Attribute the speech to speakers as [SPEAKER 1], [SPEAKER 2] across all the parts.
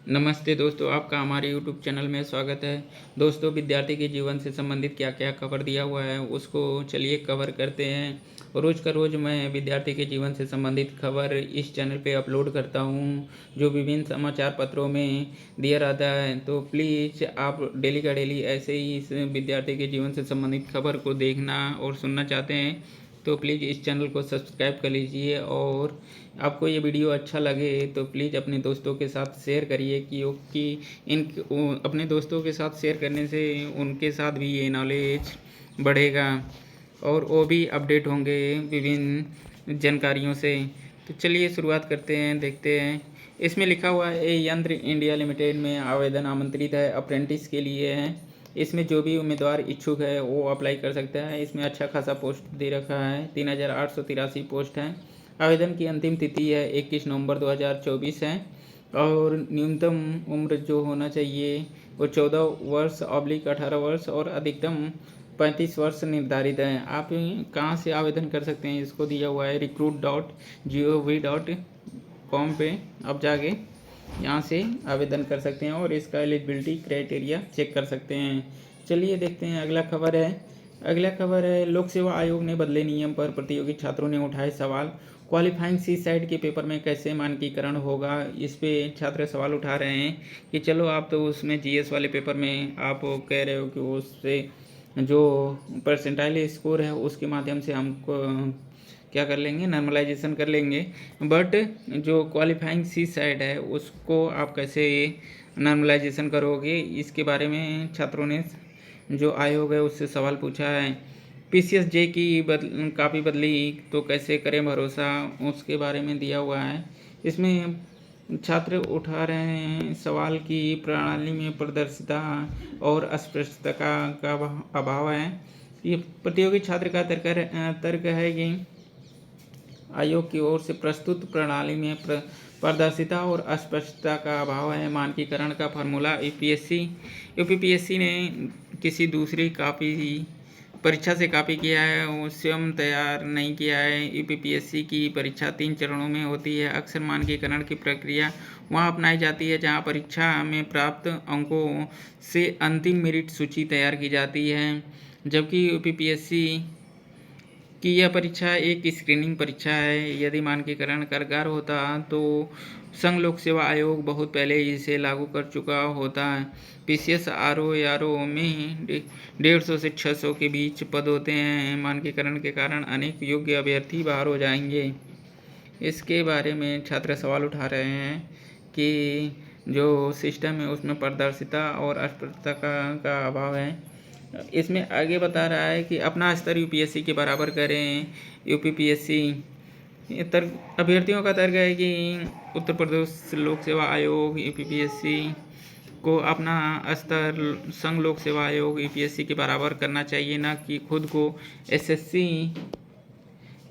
[SPEAKER 1] नमस्ते दोस्तों, आपका हमारे यूट्यूब चैनल में स्वागत है। दोस्तों, विद्यार्थी के जीवन से संबंधित क्या-क्या खबर दिया हुआ है, उसको चलिए कवर करते हैं। रोज़ का रोज़ मैं विद्यार्थी के जीवन से संबंधित खबर इस चैनल पे अपलोड करता हूँ, जो विभिन्न समाचार पत्रों में दिया रहता है। तो प्लीज़ आप डेली का डेली ऐसे ही इस विद्यार्थी के जीवन से संबंधित खबर को देखना और सुनना चाहते हैं, तो प्लीज़ इस चैनल को सब्सक्राइब कर लीजिए। और आपको ये वीडियो अच्छा लगे तो प्लीज़ अपने दोस्तों के साथ शेयर करिए, क्योंकि अपने दोस्तों के साथ शेयर करने से उनके साथ भी ये नॉलेज बढ़ेगा और वो भी अपडेट होंगे विभिन्न जानकारियों से। तो चलिए शुरुआत करते हैं, देखते हैं। इसमें लिखा हुआ है, ये यंत्र इंडिया लिमिटेड में आवेदन आमंत्रित है, अप्रेंटिस के लिए है। इसमें जो भी उम्मीदवार इच्छुक है वो अप्लाई कर सकता है। इसमें अच्छा खासा पोस्ट दे रखा है, 3883 पोस्ट है। आवेदन की अंतिम तिथि है 21 नवंबर 2024 है। और न्यूनतम उम्र जो होना चाहिए वो 14 वर्ष ऑब्लिक 18 वर्ष और अधिकतम 35 वर्ष निर्धारित है। आप कहाँ से आवेदन कर सकते हैं, इसको दिया हुआ है recruit.gov.com पे आप जाके यहाँ से आवेदन कर सकते हैं और इसका एलिजिबिलिटी क्राइटेरिया चेक कर सकते हैं। चलिए देखते हैं, अगला खबर है, लोक सेवा आयोग ने बदले नियम पर प्रतियोगी छात्रों ने उठाए सवाल। क्वालिफाइंग सी साइट के पेपर में कैसे मानकीकरण होगा, इस पे छात्र सवाल उठा रहे हैं कि चलो आप तो उसमें जीएस वाले पेपर में आप कह रहे हो कि उससे जो परसेंटाइल स्कोर है उसके माध्यम से हमको क्या कर लेंगे, नॉर्मलाइजेशन कर लेंगे। बट जो क्वालिफाइंग सी साइड है उसको आप कैसे नॉर्मलाइजेशन करोगे, इसके बारे में छात्रों ने जो आयोग है उससे सवाल पूछा है। पीसीएस जे की काफ़ी बदली तो कैसे करें भरोसा, उसके बारे में दिया हुआ है। इसमें छात्र उठा रहे हैं सवाल की प्रणाली में पारदर्शिता और अस्पष्टता का अभाव है। ये प्रतियोगी छात्र का तर्क है कि आयोग की ओर से प्रस्तुत प्रणाली में पारदर्शिता और अस्पष्टता का अभाव है। मानकीकरण का फार्मूला यूपीपीएससी ने किसी दूसरी परीक्षा से कॉपी किया है, वो स्वयं तैयार नहीं किया है। यूपीपीएससी की परीक्षा 3 चरणों में होती है। अक्सर मानकीकरण की प्रक्रिया वहाँ अपनाई जाती है जहाँ परीक्षा में प्राप्त अंकों से अंतिम मेरिट सूची तैयार की जाती है, जबकि यूपीपीएससी कि यह परीक्षा एक स्क्रीनिंग परीक्षा है। यदि मानकीकरण कारगर होता तो संघ लोक सेवा आयोग बहुत पहले इसे लागू कर चुका होता है। पीसीएस आरओ में 150 से 600 के बीच पद होते हैं। मानकीकरण के कारण अनेक योग्य अभ्यर्थी बाहर हो जाएंगे। इसके बारे में छात्र सवाल उठा रहे हैं कि जो सिस्टम है उसमें पारदर्शिता और अस्पष्टता का अभाव है। इसमें आगे बता रहा है कि अपना स्तर यूपीएससी के बराबर करें। यूपीपीएससी तर्क अभ्यर्थियों का तर्क है कि उत्तर प्रदेश लोक सेवा आयोग यूपीपीएससी को अपना स्तर संघ लोक सेवा आयोग यूपीएससी के बराबर करना चाहिए, ना कि खुद को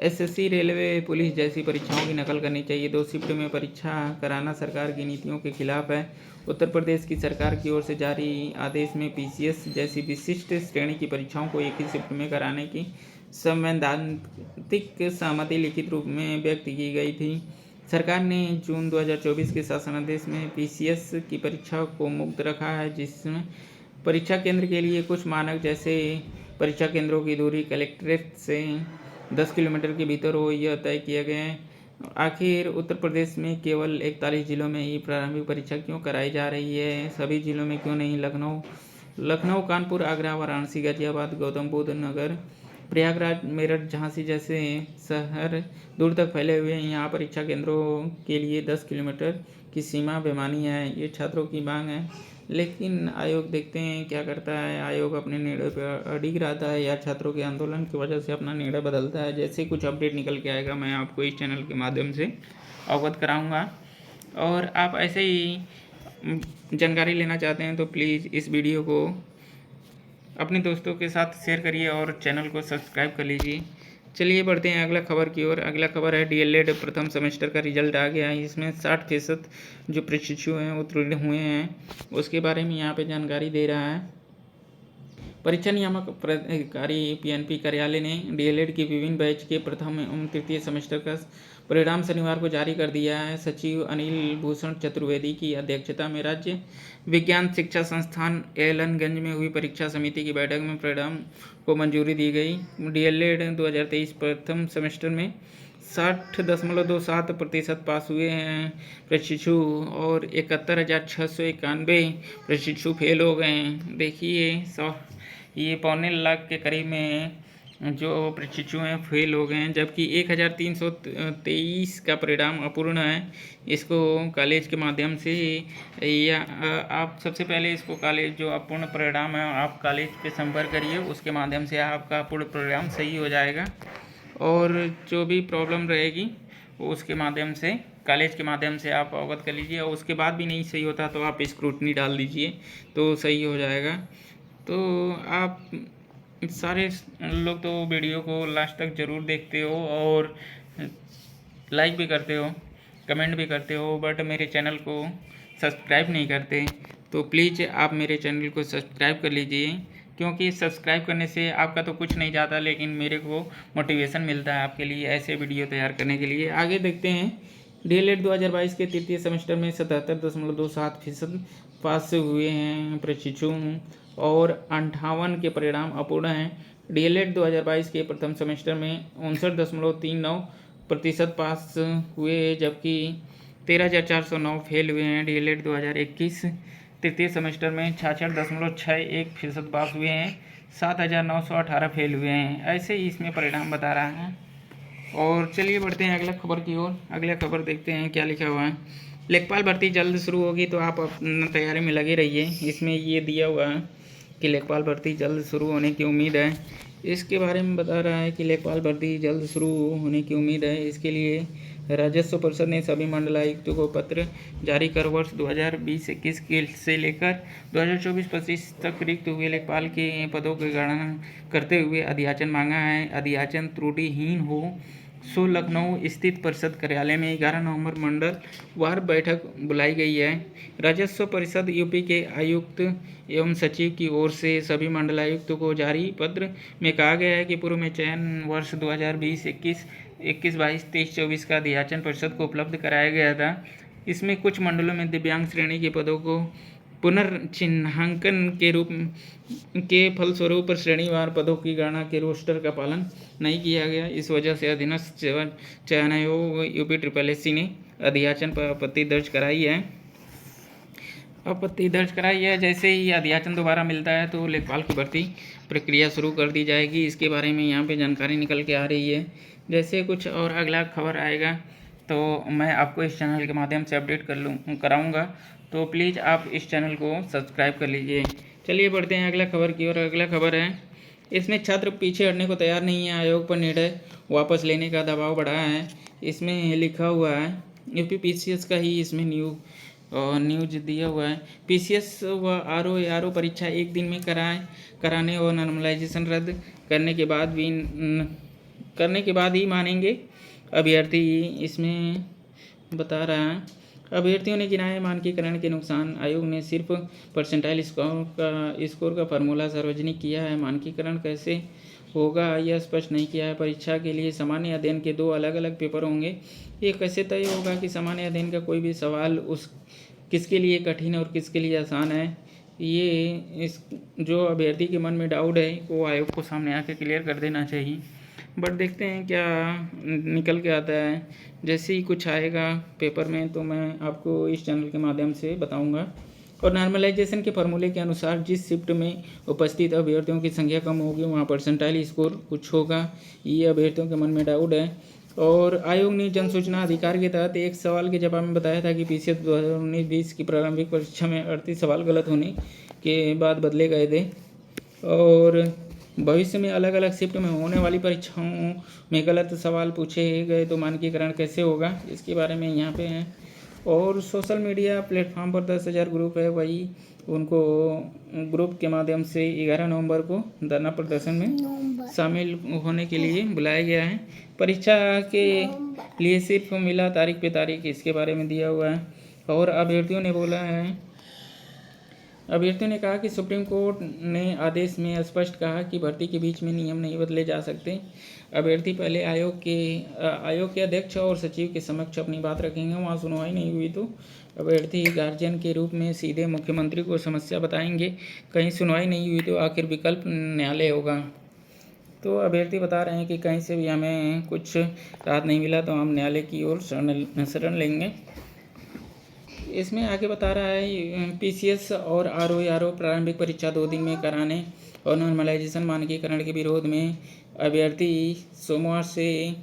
[SPEAKER 1] एसएससी रेलवे पुलिस जैसी परीक्षाओं की नकल करनी चाहिए। 2 शिफ्ट में परीक्षा कराना सरकार की नीतियों के खिलाफ है। उत्तर प्रदेश की सरकार की ओर से जारी आदेश में पीसीएस जैसी विशिष्ट श्रेणी की परीक्षाओं को एक ही शिफ्ट में कराने की सैद्धांतिक सहमति लिखित रूप में व्यक्त की गई थी। सरकार ने जून 2024 के शासनादेश में पीसीएस की परीक्षा को मुक्त रखा है, जिसमें परीक्षा केंद्र के लिए कुछ मानक जैसे परीक्षा केंद्रों की दूरी कलेक्ट्रेट से 10 किलोमीटर के भीतर हो, यह तय किया गया है। आखिर उत्तर प्रदेश में केवल 41 जिलों में ही प्रारंभिक परीक्षा क्यों कराई जा रही है, सभी जिलों में क्यों नहीं? लखनऊ, कानपुर, आगरा, वाराणसी, गाजियाबाद, गौतम बुद्ध नगर, प्रयागराज, मेरठ, झांसी जैसे शहर दूर तक फैले हुए हैं। यहाँ परीक्षा केंद्रों के लिए 10 किलोमीटर की सीमा बेमानी है, ये छात्रों की मांग है। लेकिन आयोग देखते हैं क्या करता है। आयोग अपने निर्णय पर अडिग रहता है या छात्रों के आंदोलन की वजह से अपना निर्णय बदलता है। जैसे कुछ अपडेट निकल के आएगा मैं आपको इस चैनल के माध्यम से अवगत कराऊंगा। और आप ऐसे ही जानकारी लेना चाहते हैं तो प्लीज़ इस वीडियो को अपने दोस्तों के साथ शेयर करिए और चैनल को सब्सक्राइब कर लीजिए। चलिए बढ़ते हैं अगला खबर की ओर। अगला खबर है, डीएलएड प्रथम सेमेस्टर का रिजल्ट आ गया है। इसमें 60% जो प्रशिक्षु हैं उत्तीर्ण हुए हैं, उसके बारे में यहाँ पे जानकारी दे रहा है। परीक्षा नियामक प्राधिकारी पीएनपी कार्यालय ने डीएलएड की विभिन्न बैच के प्रथम एवं तृतीय सेमेस्टर का परिणाम शनिवार को जारी कर दिया है। सचिव अनिल भूषण चतुर्वेदी की अध्यक्षता में राज्य विज्ञान शिक्षा संस्थान एलनगंज में हुई परीक्षा समिति की बैठक में परिणाम को मंजूरी दी गई। डीएलएड 2023 प्रथम सेमेस्टर में 60.27% पास हुए हैं प्रशिक्षु और 71,691 प्रशिक्षु फेल हो गए हैं। देखिए ये 2.25 के करीब में जो प्रशिक्षु हैं फेल हो गए हैं, जबकि 1,323 का परिणाम अपूर्ण है। इसको कॉलेज के माध्यम से या आप सबसे पहले इसको कॉलेज जो अपूर्ण परिणाम है आप कॉलेज पे संपर्क करिए, उसके माध्यम से आपका पूर्ण परिणाम सही हो जाएगा। और जो भी प्रॉब्लम रहेगी उसके माध्यम से कॉलेज के माध्यम से आप अवगत कर लीजिए, और उसके बाद भी नहीं सही होता तो आप स्क्रूटनी डाल दीजिए तो सही हो जाएगा। तो आप सारे लोग तो वीडियो को लास्ट तक ज़रूर देखते हो और लाइक भी करते हो, कमेंट भी करते हो, बट मेरे चैनल को सब्सक्राइब नहीं करते। तो प्लीज़ आप मेरे चैनल को सब्सक्राइब कर लीजिए, क्योंकि सब्सक्राइब करने से आपका तो कुछ नहीं जाता, लेकिन मेरे को मोटिवेशन मिलता है आपके लिए ऐसे वीडियो तैयार करने के लिए। आगे देखते हैं। डीएलएड 2022 के तृतीय सेमेस्टर में 77.27% पास पास हुए हैं प्रशिक्षु और 58 के परिणाम अपूर्ण हैं। डीएलएड 2022 के प्रथम सेमेस्टर में 59.39% पास हुए, जबकि 13,409 फेल हुए हैं। डीएलएड 2021 तृतीय सेमेस्टर में 66.61% पास हुए हैं, 7,918 फेल हुए हैं। ऐसे ही इसमें परिणाम बता रहा है। और चलिए बढ़ते हैं अगला खबर की ओर। अगला खबर देखते हैं क्या लिखा हुआ है। लेखपाल भर्ती जल्द शुरू होगी, तो आप अपना तैयारी में लगे रहिए। इसमें ये दिया हुआ है कि लेखपाल भर्ती जल्द शुरू होने की उम्मीद है। इसके बारे में बता रहा है कि लेखपाल भर्ती जल्द शुरू होने की उम्मीद है। इसके लिए राजस्व परिषद ने सभी मंडलायुक्तों को पत्र जारी कर वर्ष 2020-21 के से लेकर 2024-25 तक रिक्त हुए लेखपाल के पदों की गणना करते हुए अध्याचन मांगा है। अध्याचन त्रुटिहीन हो सो लखनऊ स्थित परिषद कार्यालय में 11 नवंबर मंडल वार बैठक बुलाई गई है। राजस्व परिषद यूपी के आयुक्त एवं सचिव की ओर से सभी मंडलायुक्तों को जारी पत्र में कहा गया है कि पूर्व में चयन वर्ष 2020-21, 21-22, 23-24 का अध्याचन परिषद को उपलब्ध कराया गया था। इसमें कुछ मंडलों में दिव्यांग श्रेणी के पदों को पुनर्चिन्हांकन के रूप के फलस्वरूप श्रेणीवार पदों की गणना के रोस्टर का पालन नहीं किया गया। इस वजह से अधीनस्थ चयन आयोग यूपी SSSC ने अध्याचन पर आपत्ति दर्ज कराई है। जैसे ही अध्याचन दोबारा मिलता है तो लेखपाल की भर्ती प्रक्रिया शुरू कर दी जाएगी। इसके बारे में यहाँ पे जानकारी निकल के आ रही है। जैसे कुछ और अगला खबर आएगा तो मैं आपको इस चैनल के माध्यम से अपडेट कराऊंगा, तो प्लीज़ आप इस चैनल को सब्सक्राइब कर लीजिए। चलिए बढ़ते हैं अगला खबर की ओर। अगला खबर है, इसमें छात्र पीछे हटने को तैयार नहीं है, आयोग पर निर्णय वापस लेने का दबाव बढ़ा है। इसमें लिखा हुआ है यूपी PCS का ही इसमें न्यूज दिया हुआ है। PCS व RO परीक्षा एक दिन में कराने और नॉर्मलाइजेशन रद्द करने के बाद ही मानेंगे अभ्यर्थी। इसमें बता रहा है अभ्यर्थियों ने गिनाए मानकीकरण के नुकसान। आयोग ने सिर्फ परसेंटाइल स्कोर का फार्मूला सार्वजनिक किया है। मानकीकरण कैसे होगा यह स्पष्ट नहीं किया है। परीक्षा के लिए सामान्य अध्ययन के 2 अलग अलग पेपर होंगे। ये कैसे तय होगा कि सामान्य अध्ययन का कोई भी सवाल किसके लिए कठिन और किसके लिए आसान है? ये जो अभ्यर्थी के मन में डाउट है वो आयोग को सामने आके क्लियर कर देना चाहिए। बट देखते हैं क्या निकल के आता है। जैसे ही कुछ आएगा पेपर में तो मैं आपको इस चैनल के माध्यम से बताऊंगा। और नॉर्मलाइजेशन के फार्मूले के अनुसार जिस शिफ्ट में उपस्थित अभ्यर्थियों की संख्या कम होगी वहाँ परसेंटाइल स्कोर कुछ होगा। ये अभ्यर्थियों के मन में डाउट है। और आयोग ने जन सूचना अधिकार के तहत एक सवाल के जवाब में बताया था कि PCS 2019-20 की प्रारंभिक परीक्षा में 38 सवाल गलत होने के बाद बदले गए थे, और भविष्य में अलग अलग शिफ्ट में होने वाली परीक्षाओं में गलत सवाल पूछे गए तो मानकीकरण कैसे होगा, इसके बारे में यहाँ पे है। और सोशल मीडिया प्लेटफॉर्म पर 10,000 ग्रुप है, वही उनको ग्रुप के माध्यम से 11 नवंबर को धरना प्रदर्शन में शामिल होने के लिए बुलाया गया है। परीक्षा के लिए सिर्फ मिला तारीख पे तारीख, इसके बारे में दिया हुआ है। और अभ्यर्थियों ने बोला है अभ्यर्थियों ने कहा कि सुप्रीम कोर्ट ने आदेश में स्पष्ट कहा कि भर्ती के बीच में नियम नहीं बदले जा सकते। अभ्यर्थी पहले आयोग के अध्यक्ष और सचिव के समक्ष अपनी बात रखेंगे, वहाँ सुनवाई नहीं हुई तो अभ्यर्थी गार्जियन के रूप में सीधे मुख्यमंत्री को समस्या बताएंगे। कहीं सुनवाई नहीं हुई तो आखिर विकल्प न्यायालय होगा। तो अभ्यर्थी बता रहे हैं कि कहीं से भी हमें कुछ राहत नहीं मिला तो हम न्यायालय की ओर शरण लेंगे। इसमें आगे बता रहा है पीसीएस और आरओ प्रारंभिक परीक्षा 2 दिन में कराने और नॉर्मलाइजेशन मानकीकरण के विरोध में अभ्यर्थी सोमवार से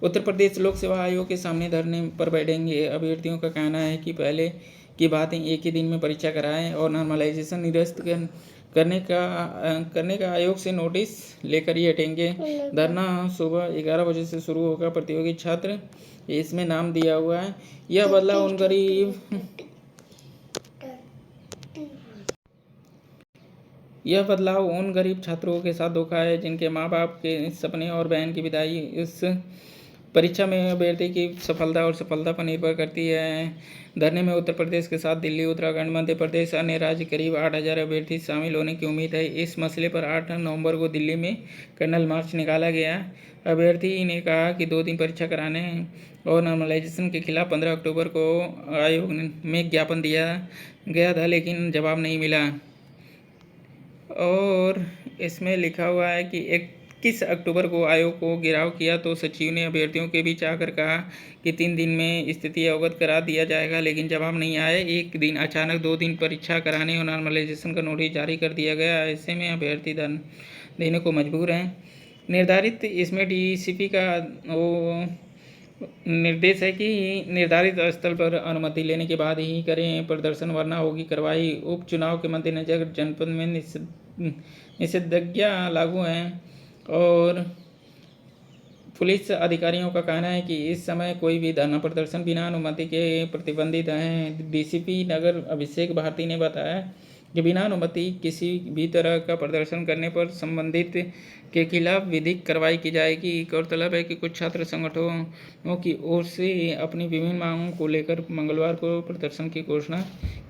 [SPEAKER 1] उत्तर प्रदेश लोक सेवा आयोग के सामने धरने पर बैठेंगे। अभ्यर्थियों का कहना है कि पहले की बातें एक ही दिन में परीक्षा कराएं और नॉर्मलाइजेशन निरस्त करने का आयोग से नोटिस लेकर ही हटेंगे। धरना सुबह 11 बजे से शुरू होगा। प्रतियोगी छात्र इसमें नाम दिया हुआ है। यह बदलाव उन गरीब छात्रों के साथ धोखा है जिनके माँ बाप के सपने और बहन की विदाई इस परीक्षा में अभ्यर्थी की सफलता पर निर्भर करती है। धरने में उत्तर प्रदेश के साथ दिल्ली, उत्तराखंड, मध्य प्रदेश, अन्य राज्य करीब 8,000 अभ्यर्थी शामिल होने की उम्मीद है। इस मसले पर 8 नवंबर को दिल्ली में कर्नल मार्च निकाला गया। अभ्यर्थी ने कहा कि 2 दिन परीक्षा कराने और नॉर्मलाइजेशन के खिलाफ 15 अक्टूबर को आयोग में ज्ञापन दिया गया था, लेकिन जवाब नहीं मिला। और इसमें लिखा हुआ है कि 21 अक्टूबर को आयोग को घेराव किया तो सचिव ने अभ्यर्थियों के बीच आकर कहा कि 3 दिन में स्थिति अवगत करा दिया जाएगा, लेकिन जवाब नहीं आया। एक दिन अचानक 2 दिन परीक्षा कराने और नॉर्मलाइजेशन का नोटिस जारी कर दिया गया। ऐसे में अभ्यर्थी धन देने को मजबूर हैं। निर्धारित इसमें डीसीपी का निर्देश है कि निर्धारित स्थल पर अनुमति लेने के बाद ही करें प्रदर्शन, वरना होगी कार्रवाई। उपचुनाव के मद्देनजर जनपद में निषेधाज्ञा लागू है और पुलिस अधिकारियों का कहना है कि इस समय कोई भी धरना प्रदर्शन बिना अनुमति के प्रतिबंधित है। डीसीपी नगर अभिषेक भारती ने बताया कि बिना अनुमति किसी भी तरह का प्रदर्शन करने पर संबंधित के खिलाफ विधिक कार्रवाई की जाएगी। गौरतलब है कि कुछ छात्र संगठनों की ओर से अपनी विभिन्न मांगों को लेकर मंगलवार को प्रदर्शन की घोषणा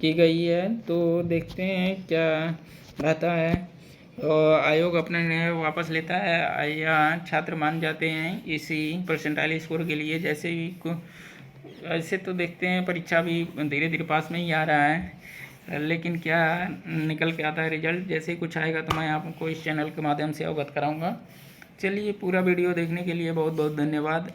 [SPEAKER 1] की गई है। तो देखते हैं क्या आता है। और आयोग अपना निर्णय वापस लेता है या छात्र मान जाते हैं इसी परसेंटाइल स्कोर के लिए। ऐसे तो देखते हैं परीक्षा भी धीरे धीरे पास में ही आ रहा है, लेकिन क्या निकल के आता है रिजल्ट, जैसे ही कुछ आएगा तो मैं आपको इस चैनल के माध्यम से अवगत कराऊंगा। चलिए, पूरा वीडियो देखने के लिए बहुत बहुत धन्यवाद।